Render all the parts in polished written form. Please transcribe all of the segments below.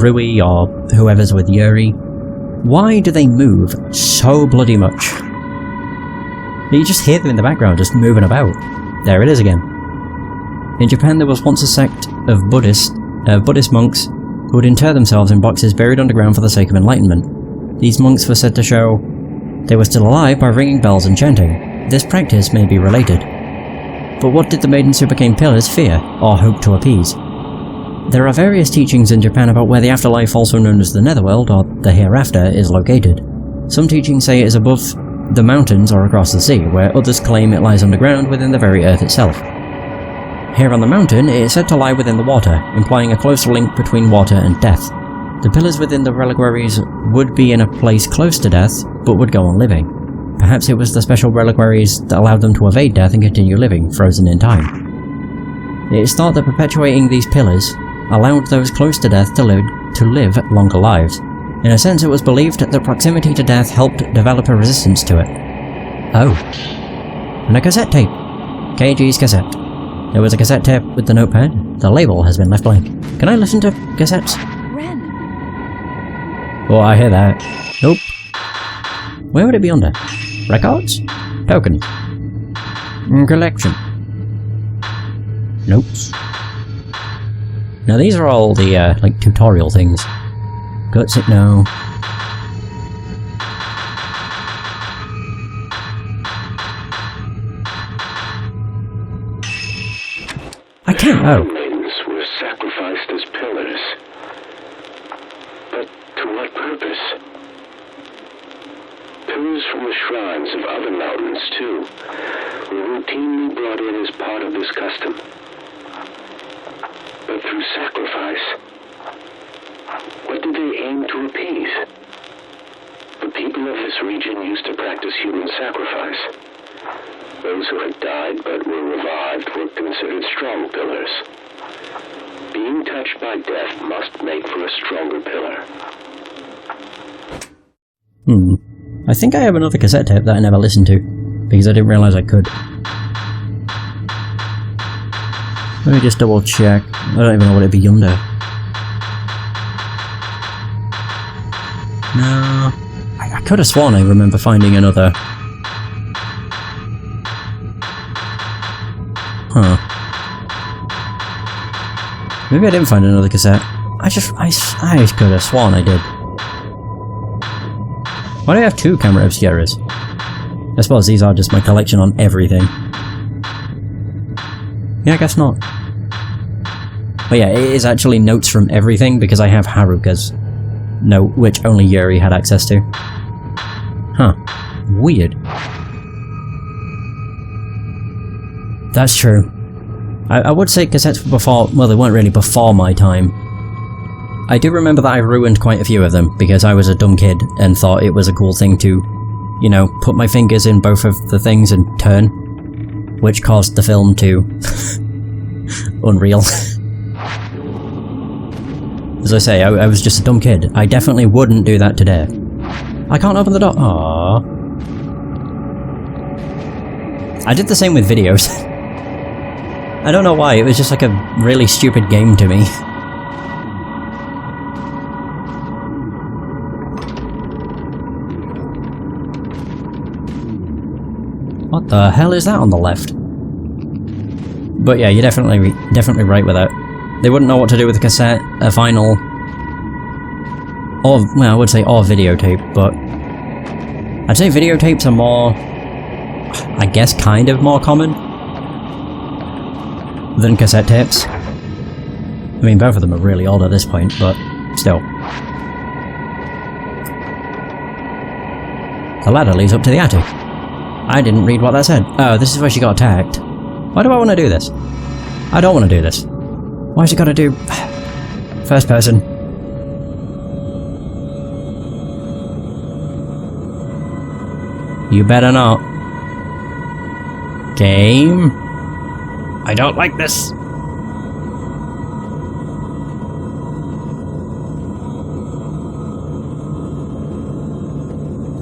Rui or whoever's with Yuri. Why do they move so bloody much? You just hear them in the background just moving about. There it is again. In Japan there was once a sect of Buddhist monks who would inter themselves in boxes buried underground for the sake of enlightenment. These monks were said to show they were still alive by ringing bells and chanting. This practice may be related. But what did the maidens who became pillars fear, or hope to appease? There are various teachings in Japan about where the afterlife, also known as the netherworld, or the hereafter, is located. Some teachings say it is above the mountains or across the sea, where others claim it lies underground within the very earth itself. Here on the mountain, it is said to lie within the water, implying a closer link between water and death. The pillars within the reliquaries would be in a place close to death, but would go on living. Perhaps it was the special reliquaries that allowed them to evade death and continue living, frozen in time. It is thought that perpetuating these pillars allowed those close to death to live longer lives. In a sense, it was believed that proximity to death helped develop a resistance to it. Oh. And a cassette tape. KG's cassette. There was a cassette tape with the notepad. The label has been left blank. Can I listen to cassettes? Ren. Oh, I hear that. Nope. Where would it be under? Records? Tokens? Collection? Notes? Now these are all the, like, tutorial things. Guts it now. I can't. Oh. Maidens were sacrificed as pillars. But to what purpose? Pillars from the shrines of other mountains, too, were routinely brought in as part of this custom. But through sacrifice, what did they aim to appease? The people of this region used to practice human sacrifice. Those who had died but were revived were considered strong pillars. Being touched by death must make for a stronger pillar. I think I have another cassette tape that I never listened to, because I didn't realise I could. Let me just double check. I don't even know what it'd be under. No. I could have sworn I remember finding another. Huh. Maybe I didn't find another cassette. I could have sworn I did. Why do I have two Camera Obscuras? I suppose these are just my collection on everything. Yeah, I guess not. But yeah, it is actually notes from everything because I have Haruka's note, which only Yuri had access to. Huh. Weird. That's true. I would say cassettes were before, well, they weren't really before my time. I do remember that I ruined quite a few of them because I was a dumb kid and thought it was a cool thing to, you know, put my fingers in both of the things and turn, which caused the film to unreal. As I say, I was just a dumb kid. I definitely wouldn't do that today. I can't open the door. Aww. I did the same with videos. I don't know why, it was just like a really stupid game to me. What the hell is that on the left? But yeah, you're definitely right with that. They wouldn't know what to do with a cassette, a vinyl, or, well, I would say or videotape, but I'd say videotapes are more, I guess, kind of more common than cassette tapes. I mean, both of them are really old at this point, but still. The ladder leads up to the attic. I didn't read what that said. Oh, this is where she got attacked. Why do I want to do this? I don't want to do this. Why's it gotta do... first person? You better not. Game? I don't like this.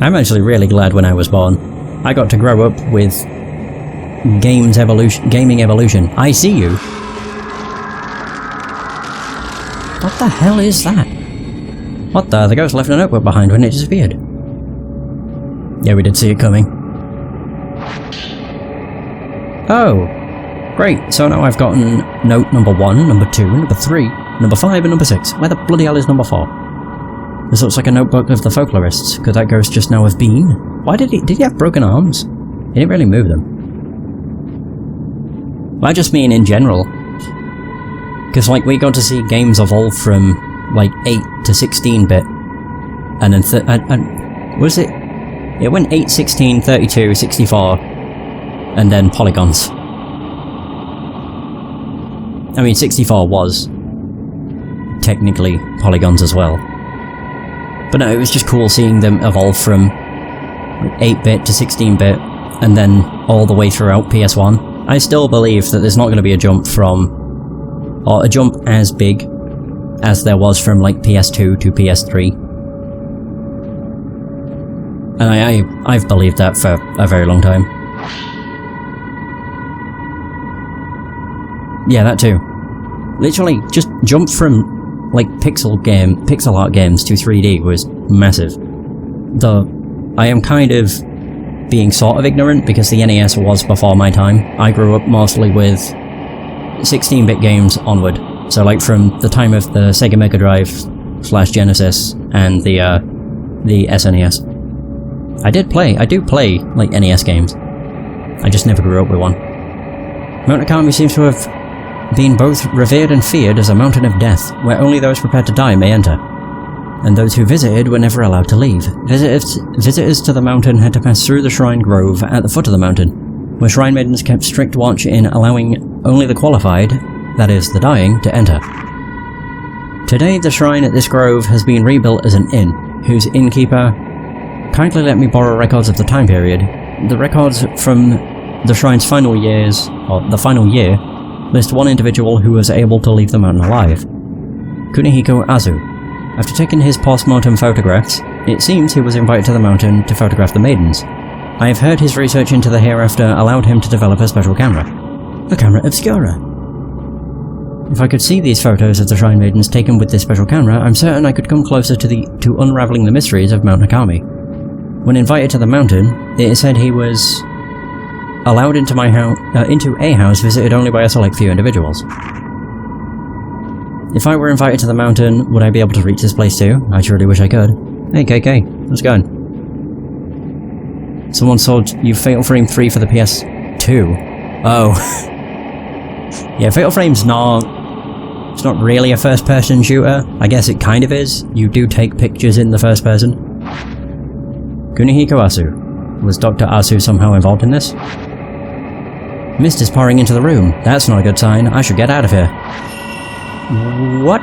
I'm actually really glad when I was born. I got to grow up with gaming evolution. I see you. What the hell is that? What the? The ghost left a notebook behind when it disappeared. Yeah, we did see it coming. Oh! Great, so now I've gotten note number 1, number 2, number 3, number 5 and number 6. Where the bloody hell is number 4? This looks like a notebook of the folklorists. Could that ghost just now have been? Why did he have broken arms? He didn't really move them. I just mean in general. Because, like, we got to see games evolve from, like, 8 to 16-bit. And then, was it? It went 8, 16, 32, 64, and then polygons. I mean, 64 was technically polygons as well. But no, it was just cool seeing them evolve from 8-bit to 16-bit, and then all the way throughout PS1. I still believe that there's not going to be a jump from, or a jump as big as there was from like PS2 to PS3. And I've believed that for a very long time. Yeah, that too. Literally, just jump from like pixel art games to 3D was massive. Though I am kind of being sort of ignorant because the NES was before my time. I grew up mostly with 16-bit games onward. So like from the time of the Sega Mega Drive / Genesis and the SNES. I do play like NES games. I just never grew up with one. Mount Hikami seems to have been both revered and feared as a mountain of death, where only those prepared to die may enter. And those who visited were never allowed to leave. Visitors to the mountain had to pass through the shrine grove at the foot of the mountain, where shrine maidens kept strict watch in allowing only the qualified, that is, the dying, to enter. Today the shrine at this grove has been rebuilt as an inn, whose innkeeper kindly let me borrow records of the time period. The records from the shrine's final years, or the final year, list one individual who was able to leave the mountain alive. Kunihiko Azu. After taking his post-mortem photographs, it seems he was invited to the mountain to photograph the maidens. I have heard his research into the hereafter allowed him to develop a special camera. A Camera Obscura. If I could see these photos of the shrine maidens taken with this special camera, I'm certain I could come closer to unraveling the mysteries of Mount Hikami. When invited to the mountain, it is said he was allowed into a house visited only by a select few individuals. If I were invited to the mountain, would I be able to reach this place too? I surely wish I could. Hey KK, how's it going? Someone sold you Fatal Frame 3 for the PS2. Oh. Yeah, Fatal Frame's it's not really a first-person shooter. I guess it kind of is. You do take pictures in the first person. Kunihiko Asu. Was Dr. Asu somehow involved in this? Mist is pouring into the room. That's not a good sign. I should get out of here. What?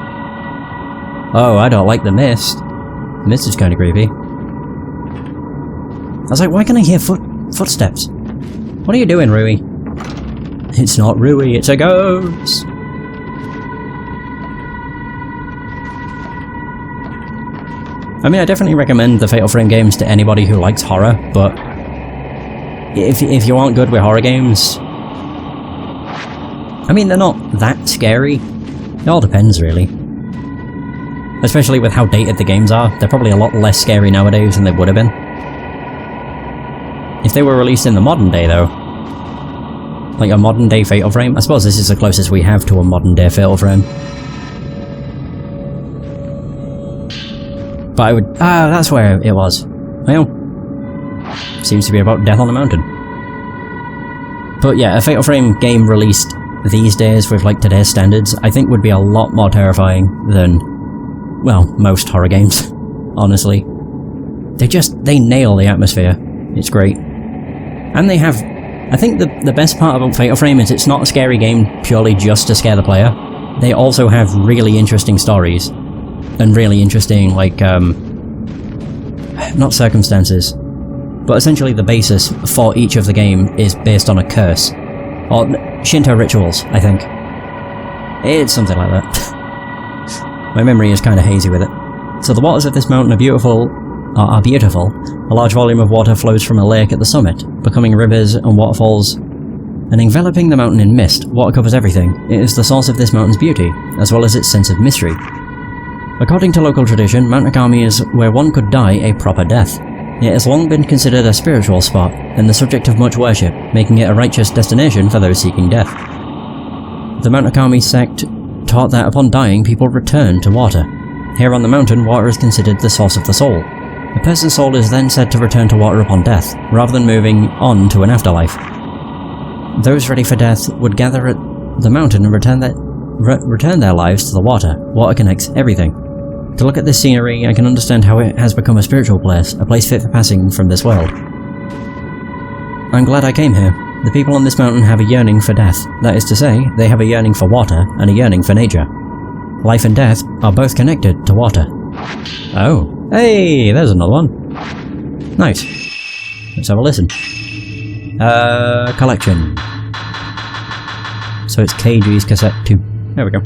Oh, I don't like the mist. The mist is kind of creepy. I was like, why can I hear footsteps? What are you doing, Rui? It's not Rui, it's a ghost! I mean, I definitely recommend the Fatal Frame games to anybody who likes horror, but if you aren't good with horror games, I mean, they're not that scary. It all depends, really. Especially with how dated the games are, they're probably a lot less scary nowadays than they would have been. If they were released in the modern day, though, like a modern day Fatal Frame, I suppose this is the closest we have to a modern day Fatal Frame. But I would... Ah, that's where it was. Well, seems to be about death on the mountain. But yeah, a Fatal Frame game released these days with like today's standards, I think would be a lot more terrifying than, well, most horror games, honestly. They nail the atmosphere. It's great. And they have... I think the best part about Fatal Frame is it's not a scary game purely just to scare the player. They also have really interesting stories. And really interesting, like, not circumstances, but essentially the basis for each of the game is based on a curse. Or Shinto rituals, I think. It's something like that. My memory is kind of hazy with it. So the waters of this mountain are beautiful. A large volume of water flows from a lake at the summit, becoming rivers and waterfalls, and enveloping the mountain in mist. Water covers everything. It is the source of this mountain's beauty, as well as its sense of mystery. According to local tradition, Mount Hikami is where one could die a proper death. It has long been considered a spiritual spot, and the subject of much worship, making it a righteous destination for those seeking death. The Mount Hikami sect taught that upon dying, people return to water. Here on the mountain, water is considered the source of the soul. A person's soul is then said to return to water upon death, rather than moving on to an afterlife. Those ready for death would gather at the mountain and return their lives to the water. Water connects everything. To look at this scenery, I can understand how it has become a spiritual place, a place fit for passing from this world. I'm glad I came here. The people on this mountain have a yearning for death. That is to say, they have a yearning for water and a yearning for nature. Life and death are both connected to water. Oh. Hey, there's another one. Nice. Let's have a listen. Collection. So it's KG's cassette 2. There we go.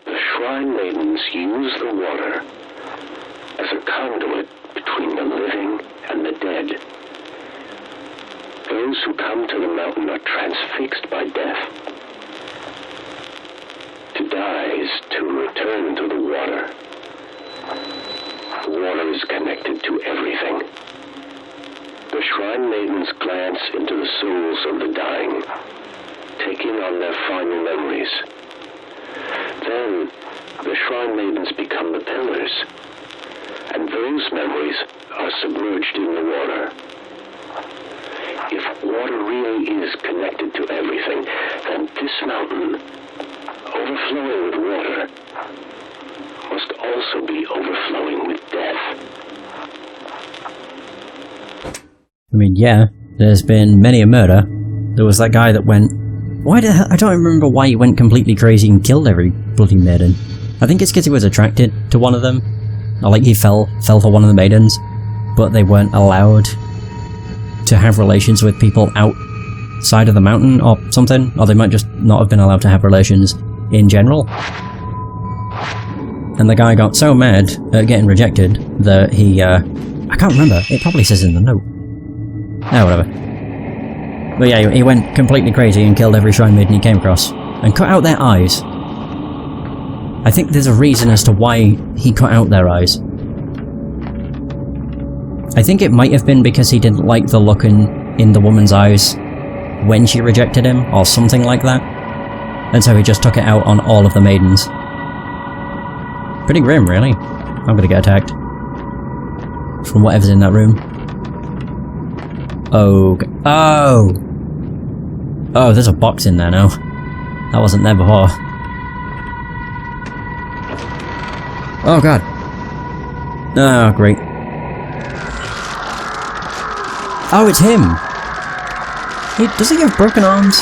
The Shrine Maidens use the water as a conduit between the living and the dead. Those who come to the mountain are transfixed by death. To die is to return to the water. The water is connected to everything. The Shrine Maidens glance into the souls of the dying, taking on their final memories. Then, the Shrine Maidens become the pillars, and those memories are submerged in the water. If water really is connected to everything, then this mountain, overflowing with water, must also be overflowing with death. I mean, yeah, there's been many a murder. There was that guy that went... I don't remember why he went completely crazy and killed every bloody maiden. I think it's because he was attracted to one of them. Or like he fell for one of the maidens, but they weren't allowed to have relations with people outside of the mountain or something, or they might just not have been allowed to have relations in general. And the guy got so mad at getting rejected that he, I can't remember, it probably says in the note. Oh, whatever. But yeah, he went completely crazy and killed every shrine maiden he came across, and cut out their eyes. I think there's a reason as to why he cut out their eyes. I think it might have been because he didn't like the look in the woman's eyes when she rejected him, or something like that. And so he just took it out on all of the maidens. Pretty grim, really. I'm gonna get attacked. From whatever's in that room. Oh! Oh, there's a box in there now. That wasn't there before. Oh god. Oh, great. Oh, it's him! Does he have broken arms?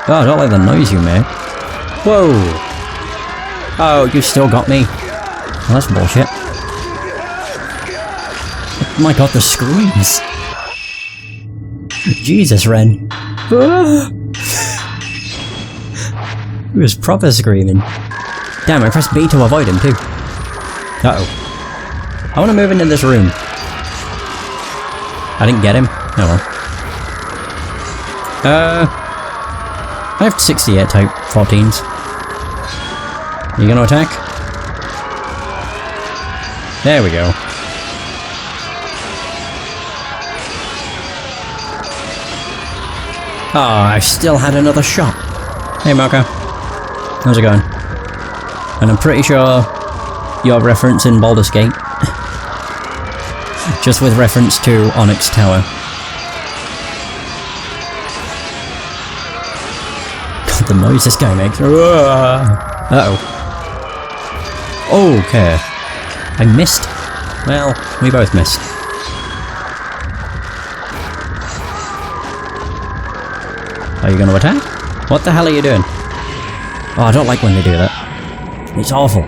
Oh, I don't like the noise you make. Whoa! Oh, you still got me. Well, that's bullshit. Oh my god, the screams! Jesus, Ren. He was proper screaming. Damn, I pressed B to avoid him too. Uh-oh. I want to move into this room. I didn't get him. Oh well. I have 68 type 14s. You gonna attack? There we go. Oh, I still had another shot. Hey Marco. How's it going? And I'm pretty sure you're referencing Baldur's Gate. Just with reference to Onyx Tower. God, the noise this guy makes. Uh-oh. Okay. I missed. Well, we both missed. Are you going to attack? What the hell are you doing? Oh, I don't like when they do that. It's awful.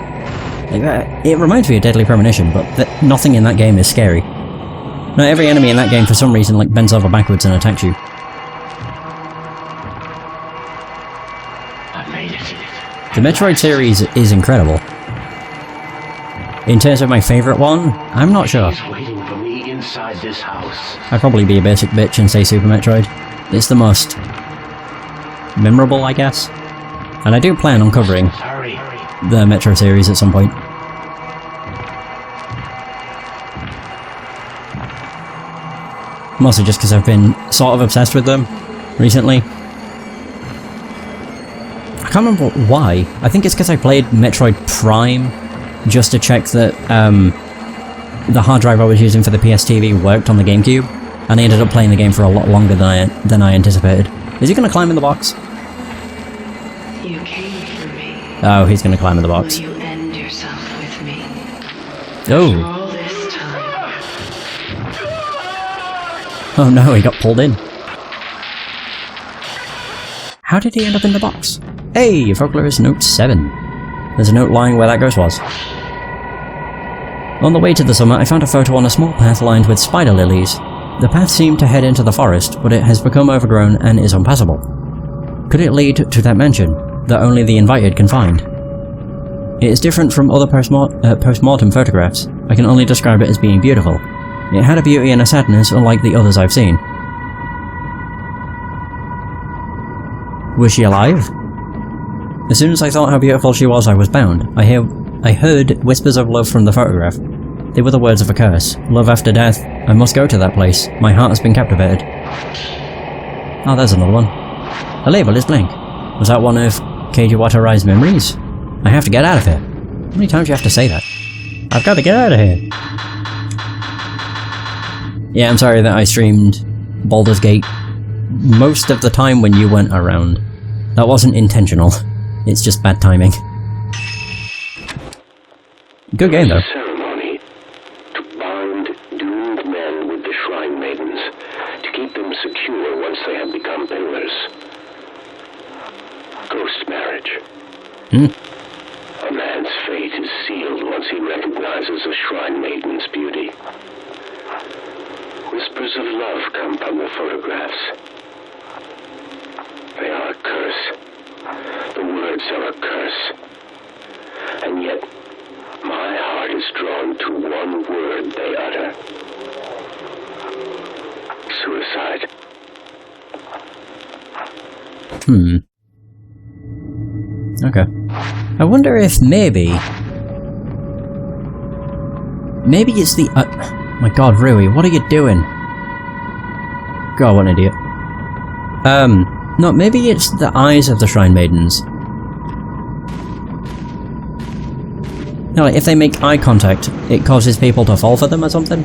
It reminds me of Deadly Premonition, but nothing in that game is scary. No, every enemy in that game for some reason like bends over backwards and attacks you. I made it. The Metroid series is incredible. In terms of my favourite one, I'm not sure. He's waiting for me inside this house. I'd probably be a basic bitch and say Super Metroid. It's the most memorable, I guess. And I do plan on covering the Metro series at some point. Mostly just because I've been sort of obsessed with them recently. I can't remember why. I think it's because I played Metroid Prime just to check that the hard drive I was using for the PS TV worked on the GameCube, and I ended up playing the game for a lot longer than I anticipated. Is he going to climb in the box? You came for me. Oh, he's going to climb in the box. Will you end yourself with me? Oh. All this time. Oh no, he got pulled in. How did he end up in the box? Hey, Folklorist Note 7. There's a note lying where that ghost was. On the way to the summit, I found a photo on a small path lined with spider lilies. The path seemed to head into the forest, but it has become overgrown and is unpassable. Could it lead to that mansion that only the invited can find? It is different from other post-mortem photographs. I can only describe it as being beautiful. It had a beauty and a sadness unlike the others I've seen. Was she alive? As soon as I thought how beautiful she was, I was bound. I heard whispers of love from the photograph. They were the words of a curse. Love after death. I must go to that place. My heart has been captivated. Oh, there's another one. The label is blank. Was that one of Keiji Watarai's memories? I have to get out of here. How many times do you have to say that? I've got to get out of here. Yeah, I'm sorry that I streamed Baldur's Gate most of the time when you weren't around. That wasn't intentional. It's just bad timing. Good game though. Ceremony to bind doomed men with the Shrine Maidens, to keep them secure once they have become pillars. Ghost marriage. A man's fate is sealed once he recognizes a Shrine Maiden's beauty. Whispers of love come from the photographs. They are a curse. The words are a curse. And yet, my heart is drawn to one word they utter. Suicide. Okay. I wonder if maybe it's the... my god, Rui, what are you doing? God, what an idiot. No, maybe it's the eyes of the Shrine Maidens. No, like if they make eye contact, it causes people to fall for them or something?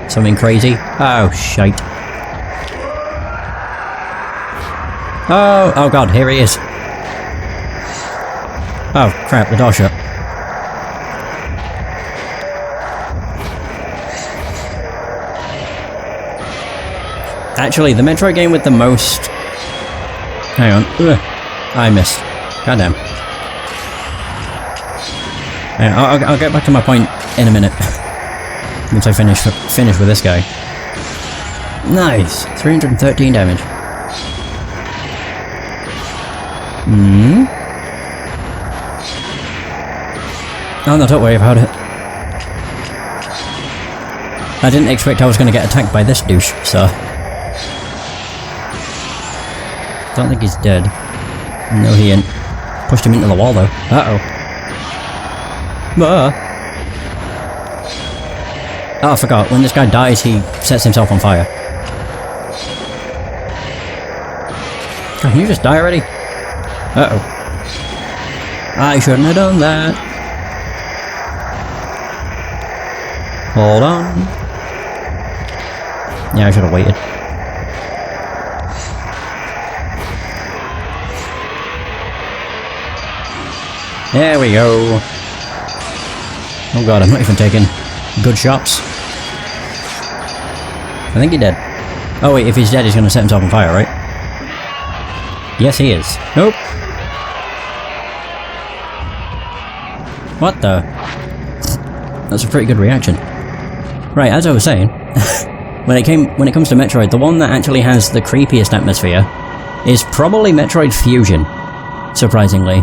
Something crazy? Oh, shite. Oh god, here he is. Oh, crap, the door shut. Actually, the Metroid game with the most... Hang on. Ugh. I missed. Goddamn. I'll get back to my point in a minute. Once I finish with this guy. Nice! 313 damage. Oh no, don't worry about it. I didn't expect I was going to get attacked by this douche, so... Don't think he's dead. No, he ain't. Pushed him into the wall, though. Uh-oh. Oh, I forgot. When this guy dies, he sets himself on fire. God, can you just die already? Uh-oh. I shouldn't have done that. Hold on. Yeah, I should have waited. There we go. Oh god, I'm not even taking good shots. I think he's dead. Oh wait, if he's dead, he's going to set himself on fire, right? Yes, he is. Nope. What the? That's a pretty good reaction. Right, as I was saying, when it comes to Metroid, the one that actually has the creepiest atmosphere is probably Metroid Fusion, surprisingly.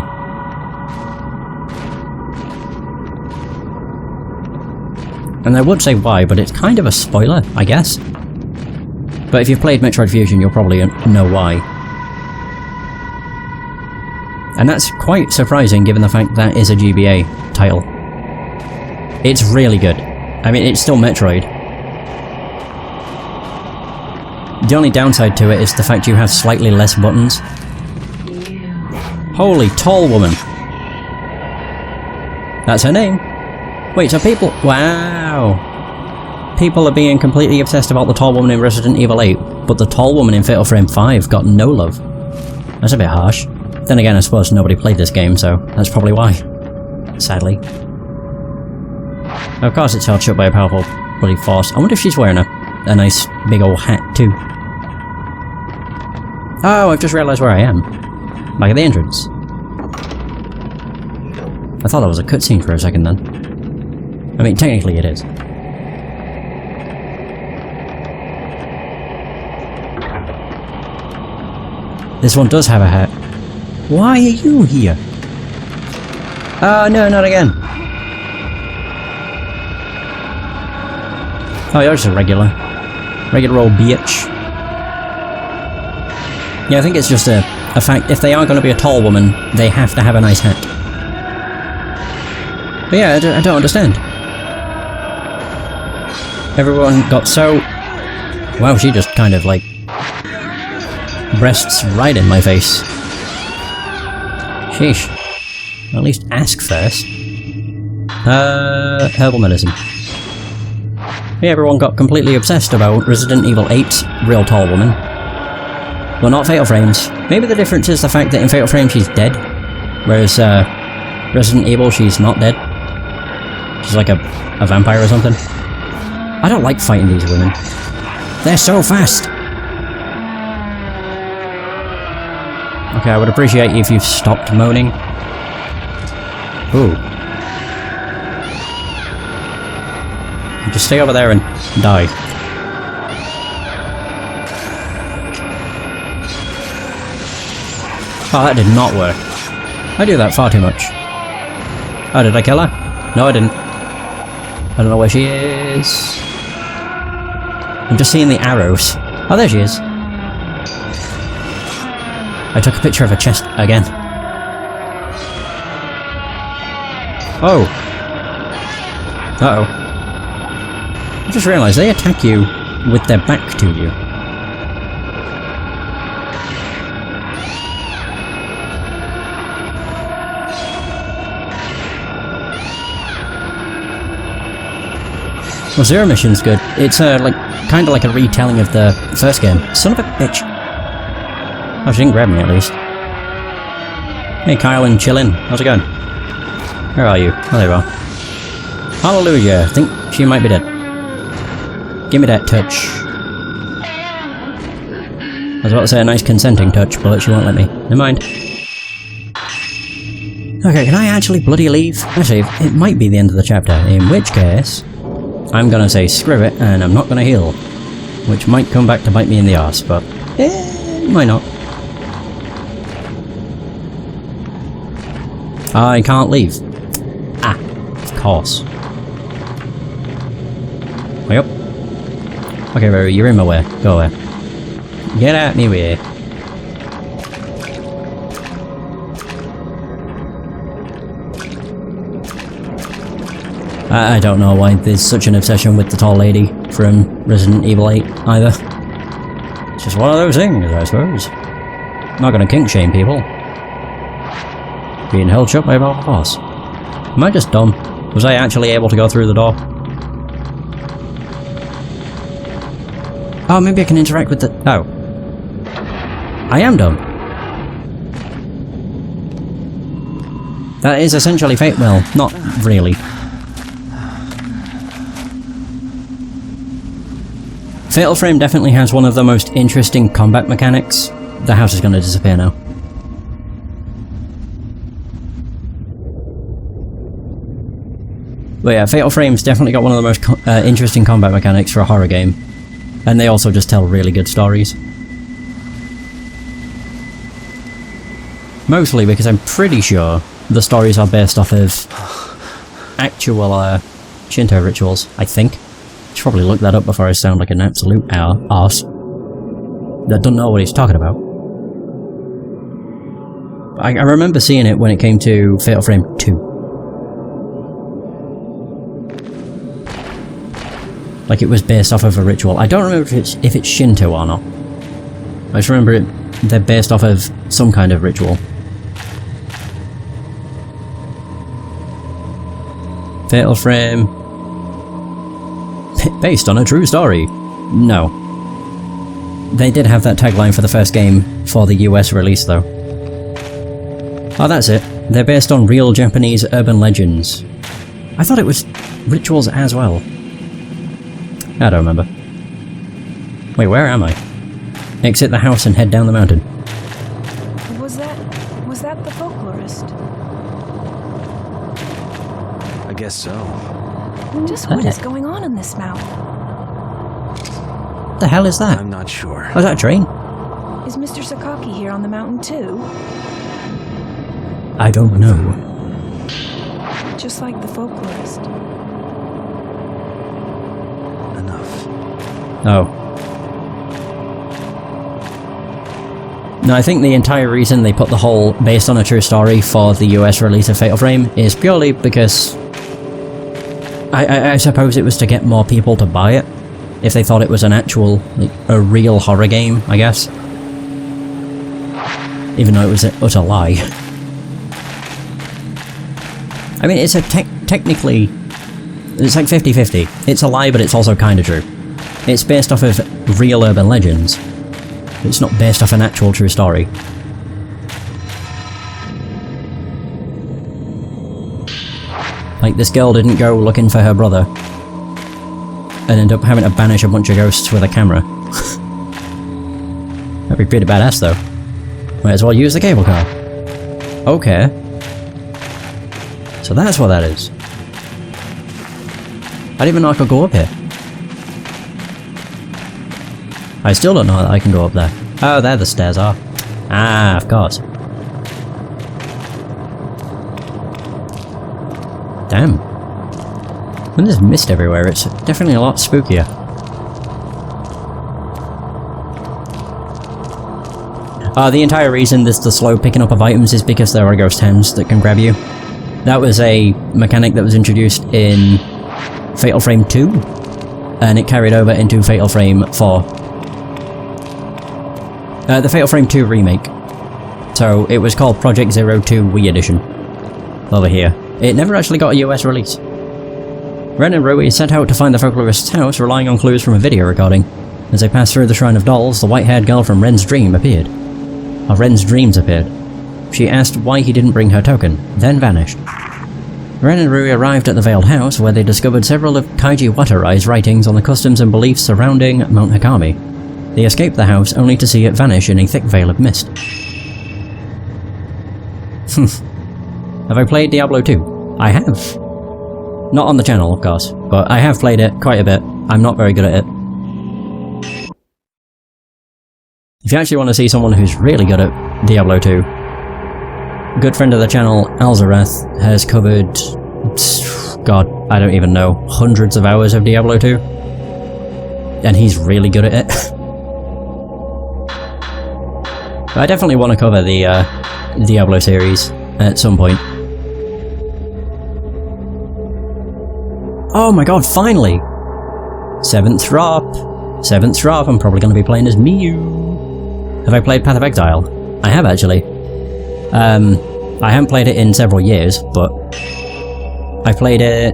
And I would say why, but it's kind of a spoiler, I guess. But if you've played Metroid Fusion, you'll probably know why. And that's quite surprising given the fact that is a GBA title. It's really good. I mean, it's still Metroid. The only downside to it is the fact you have slightly less buttons. Holy tall woman. That's her name. Wait, so people... Wow. People are being completely obsessed about the tall woman in Resident Evil 8, but the tall woman in Fatal Frame 5 got no love. That's a bit harsh. Then again, I suppose nobody played this game, so that's probably why. Sadly. Of course it's held shut by a powerful bloody force. I wonder if she's wearing a nice big old hat too. Oh, I've just realised where I am. Back at the entrance. I thought that was a cutscene for a second then. I mean, technically it is. This one does have a hat. Why are you here? Oh no, not again. Oh, you're just a regular old bitch. Yeah, I think it's just a fact, if they are going to be a tall woman, they have to have a nice hat. But yeah, I don't understand. Everyone got so... Wow, she just kind of like... breasts right in my face. Sheesh. At least ask first. Herbal medicine. Yeah, everyone got completely obsessed about Resident Evil 8's real tall woman. Well, not Fatal Frames. Maybe the difference is the fact that in Fatal Frame she's dead, whereas Resident Evil she's not dead. She's like a vampire or something. I don't like fighting these women. They're so fast! Okay, I would appreciate if you've stopped moaning. Ooh. Just stay over there and die. Oh, that did not work. I do that far too much. Oh, did I kill her? No, I didn't. I don't know where she is. I'm just seeing the arrows. Oh, there she is. I took a picture of her chest again. Oh. Uh-oh. I just realised they attack you with their back to you. Well, Zero Mission's good. It's like kind of like a retelling of the first game. Son of a bitch. Oh, she didn't grab me at least. Hey, Kyle and Chillin. How's it going? Where are you? Oh, there you are. Hallelujah. I think she might be dead. Give me that touch. I was about to say a nice consenting touch, but she won't let me. Never mind. Okay, can I actually bloody leave? Actually, it might be the end of the chapter, in which case... I'm gonna say screw it, and I'm not gonna heal. Which might come back to bite me in the arse, but... might not. I can't leave. Ah, of course. Way up. Okay, Ruru, you're in my way. Go away. Get out me way. I don't know why there's such an obsession with the tall lady from Resident Evil 8 either. It's just one of those things, I suppose. Not gonna kink shame people. Being held shut by a powerful force. Am I just dumb? Was I actually able to go through the door? Oh, maybe I can interact with the... Oh. I am dumb. That is essentially fate. Well, not really. Fatal Frame definitely has one of the most interesting combat mechanics. The house is going to disappear now. But yeah, Fatal Frame's definitely got one of the most interesting combat mechanics for a horror game. And they also just tell really good stories. Mostly because I'm pretty sure the stories are based off of actual Shinto rituals, I think. Should probably look that up before I sound like an absolute arse that doesn't know what he's talking about. I remember seeing it when it came to Fatal Frame 2. Like it was based off of a ritual. I don't remember if it's Shinto or not. I just remember they're based off of some kind of ritual. Fatal Frame... based on a true story. No. They did have that tagline for the first game for the US release though. Oh, that's it. They're based on real Japanese urban legends. I thought it was rituals as well. I don't remember. Wait, where am I? Exit the house and head down the mountain. Was that the folklorist? I guess so. Just what is going on in this mountain? What the hell is that? I'm not sure. Oh, is that a train? Is Mr. Sakaki here on the mountain too? I don't know. Just like the folklorist. Enough. Oh. No, I think the entire reason they put the whole based on a true story for the US release of Fatal Frame is purely because I suppose it was to get more people to buy it if they thought it was an actual, like, a real horror game, I guess. Even though it was a utter lie. I mean, it's a technically... it's like 50-50. It's a lie, but it's also kinda true. It's based off of real urban legends. It's not based off an actual true story. Like, this girl didn't go looking for her brother and end up having to banish a bunch of ghosts with a camera. That'd be pretty badass, though. Might as well use the cable car. Okay. So that's what that is. I didn't even know I could go up here. I still don't know that I can go up there. Oh, there the stairs are. Ah, of course. Damn. When there's mist everywhere, it's definitely a lot spookier. The entire reason there's the slow picking up of items is because there are ghost hands that can grab you. That was a mechanic that was introduced in Fatal Frame 2, and it carried over into Fatal Frame 4. The Fatal Frame 2 remake. So it was called Project 02 Wii Edition. Over here. It never actually got a US release. Ren and Rui set out to find the folklorist's house, relying on clues from a video recording. As they passed through the Shrine of Dolls, the white-haired girl from Ren's dream appeared. Or Ren's dreams appeared. She asked why he didn't bring her token, then vanished. Ren and Rui arrived at the Veiled House, where they discovered several of Kaiji Watarai's writings on the customs and beliefs surrounding Mount Hikami. They escaped the house, only to see it vanish in a thick veil of mist. Have I played Diablo 2? I have. Not on the channel, of course, but I have played it quite a bit. I'm not very good at it. If you actually want to see someone who's really good at Diablo 2, a good friend of the channel, Alzarath, has covered... God, I don't even know, hundreds of hours of Diablo 2. And he's really good at it. But I definitely want to cover the Diablo series at some point. Oh my god, finally! 7th drop! 7th drop, I'm probably going to be playing as Miyu. Have I played Path of Exile? I have, actually. I haven't played it in several years, but... I played it...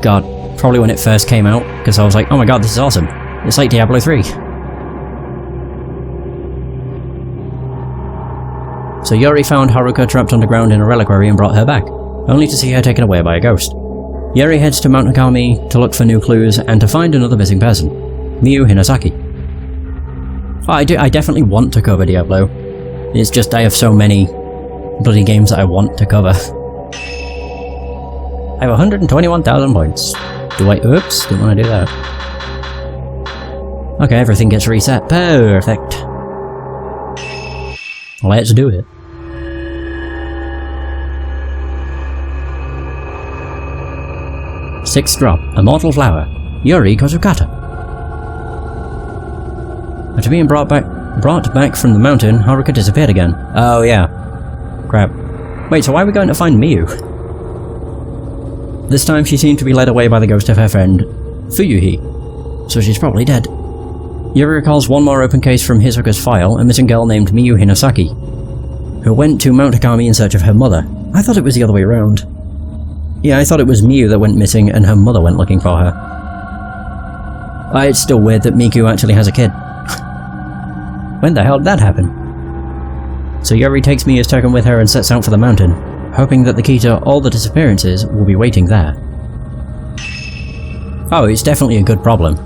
God, probably when it first came out, because I was like, oh my god, this is awesome. It's like Diablo 3. So Yuri found Haruka trapped underground in a reliquary and brought her back, only to see her taken away by a ghost. Yuri heads to Mount Hikami to look for new clues and to find another missing person, Miyu Hinasaki. Oh, I definitely want to cover Diablo. It's just I have so many bloody games that I want to cover. I have 121,000 points. Do I... oops, didn't want to do that. Okay, everything gets reset. Perfect. Let's do it. Sixth drop. Immortal Flower. Yuri Kozukata. After being brought back Brought back from the mountain, Haruka disappeared again. Oh yeah. Crap. Wait, so why are we going to find Miyu? This time she seemed to be led away by the ghost of her friend, Fuyuhi. So she's probably dead. Yuri recalls one more open case from Hisoka's file, a missing girl named Miyu Hinasaki, who went to Mount Hikami in search of her mother. I thought it was the other way around. Yeah, I thought it was Miyu that went missing and her mother went looking for her. It's still weird that Miku actually has a kid. When the hell did that happen? So Yuri takes Miyu's token with her and sets out for the mountain, hoping that the key to all the disappearances will be waiting there. Oh, it's definitely a good problem.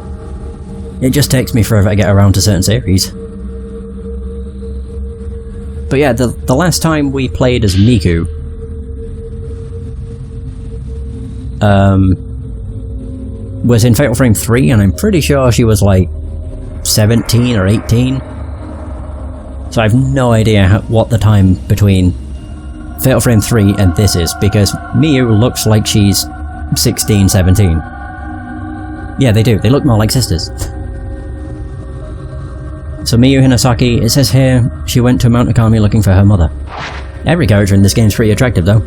It just takes me forever to get around to certain series. But yeah, the last time we played as Miku, was in Fatal Frame 3, and I'm pretty sure she was like 17 or 18. So I have no idea what the time between Fatal Frame 3 and this is, because Miyu looks like she's 16, 17. Yeah, they do. They look more like sisters. So Miyu Hinasaki, it says here, she went to Mount Hikami looking for her mother. Every character in this game's pretty attractive though.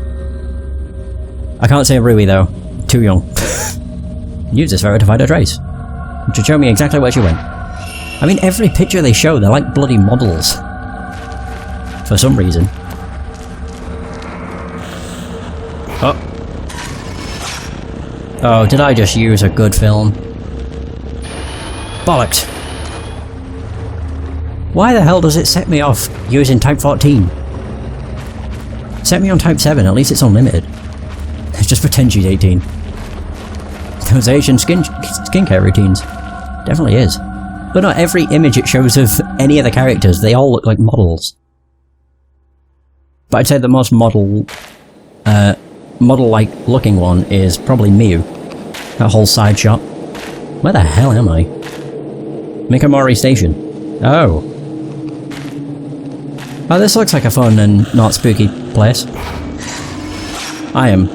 I can't say Rui though. Too young. Use this photo to find her trace. To show me exactly where she went. I mean, every picture they show, they're like bloody models. For some reason. Oh. Oh, did I just use a good film? Bollocks. Why the hell does it set me off using Type 14? Set me on Type 7, at least it's unlimited. Just pretend she's 18. Those Asian skincare routines. Definitely is. But not every image it shows of any of the characters, they all look like models. But I'd say the most model-like looking one is probably Miyu. That whole side shot. Where the hell am I? Mikamori Station. Oh. Oh, this looks like a fun and not spooky place. I am...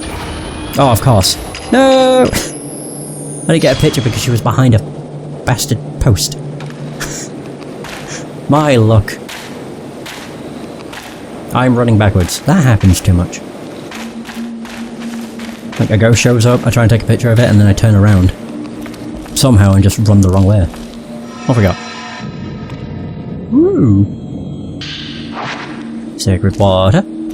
Oh, of course. No! I didn't get a picture because she was behind a bastard post. My luck. I'm running backwards. That happens too much. Like a ghost shows up, I try and take a picture of it, and then I turn around. Somehow and just run the wrong way. Off we go. Woo! Sacred water.